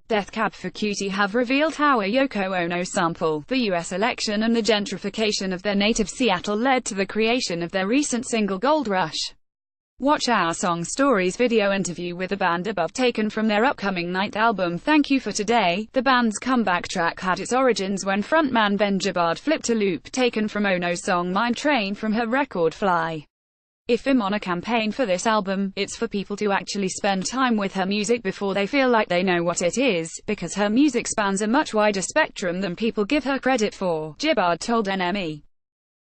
Cab For Cutie have revealed how a Yoko Ono sample, the US election and the gentrification of their native Seattle led to the creation of their recent single Gold Rush. Watch our Song Stories video interview with the band above, taken from their upcoming ninth album Thank You For Today. The band's comeback track had its origins when frontman Ben Gibbard flipped a loop taken from Ono's song Mine Train from her record Fly. If I'm on a campaign for this album, it's for people to actually spend time with her music before they feel like they know what it is, because her music spans a much wider spectrum than people give her credit for, Gibbard told NME.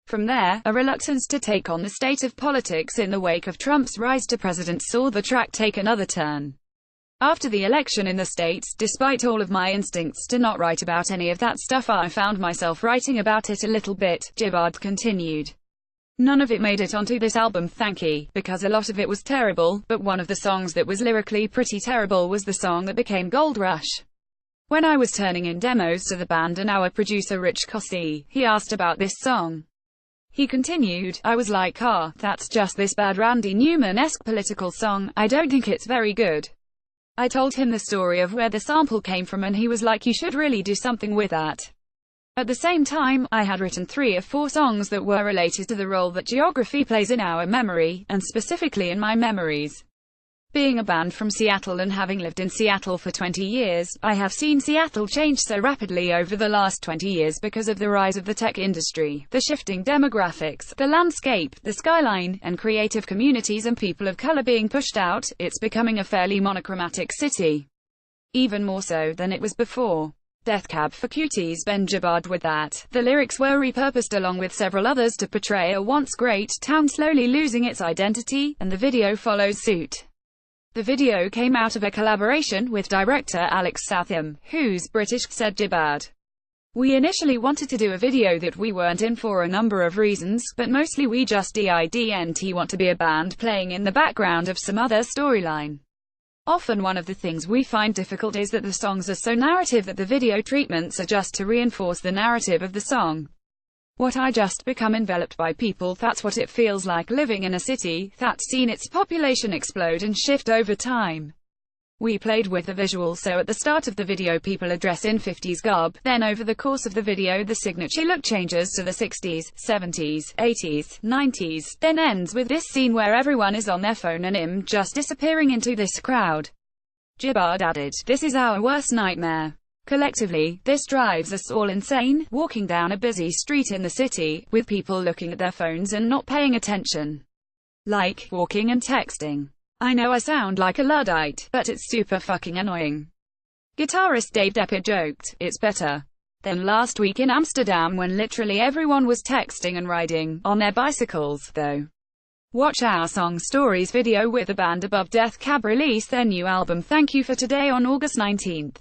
From there, a reluctance to take on the state of politics in the wake of Trump's rise to president saw the track take another turn. After the election in the States, despite all of my instincts to not write about any of that stuff, I found myself writing about it a little bit, Gibbard continued. None of it made it onto this album, thank you, because a lot of it was terrible, but one of the songs that was lyrically pretty terrible was the song that became Gold Rush. When I was turning in demos to the band and our producer Rich Cossie, he asked about this song. He continued, I was like, that's just this bad Randy Newman-esque political song, I don't think it's very good. I told him the story of where the sample came from and he was like, you should really do something with that. At the same time, I had written 3 or 4 songs that were related to the role that geography plays in our memory, and specifically in my memories. Being a band from Seattle and having lived in Seattle for 20 years, I have seen Seattle change so rapidly over the last 20 years because of the rise of the tech industry, the shifting demographics, the landscape, the skyline, and creative communities and people of color being pushed out. It's becoming a fairly monochromatic city. Even more so than it was before. Cab For Cutie's Ben Gibbard with that. The lyrics were repurposed along with several others to portray a once great town slowly losing its identity, and the video follows suit. The video came out of a collaboration with director Alex Southam, who's British, said Gibbard. We initially wanted to do a video that we weren't in for a number of reasons, but mostly we just didn't want to be a band playing in the background of some other storyline. Often one of the things we find difficult is that the songs are so narrative that the video treatments are just to reinforce the narrative of the song. What I just become enveloped by people, that's what it feels like living in a city that's seen its population explode and shift over time. We played with the visual, so at the start of the video people are dressed in 50s garb, then over the course of the video the signature look changes to the 60s, 70s, 80s, 90s, then ends with this scene where everyone is on their phone and I'm just disappearing into this crowd. Gibbard added, this is our worst nightmare. Collectively, this drives us all insane, walking down a busy street in the city, with people looking at their phones and not paying attention. Like, walking and texting. I know I sound like a Luddite, but it's super fucking annoying. Guitarist Dave Deppard joked, it's better than last week in Amsterdam when literally everyone was texting and riding on their bicycles, though. Watch our Song Stories video with the band above. Cab released their new album Thank You For Today on August 19th.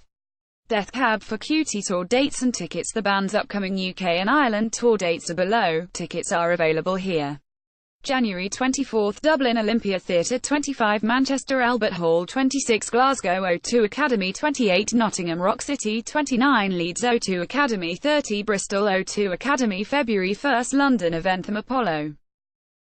Cab For Cutie tour dates and tickets. The band's upcoming UK and Ireland tour dates are below. Tickets are available here. January 24, Dublin Olympia Theatre 25, Manchester Albert Hall 26, Glasgow O2 Academy 28, Nottingham Rock City 29, Leeds O2 Academy 30, Bristol O2 Academy February 1, London Eventham Apollo.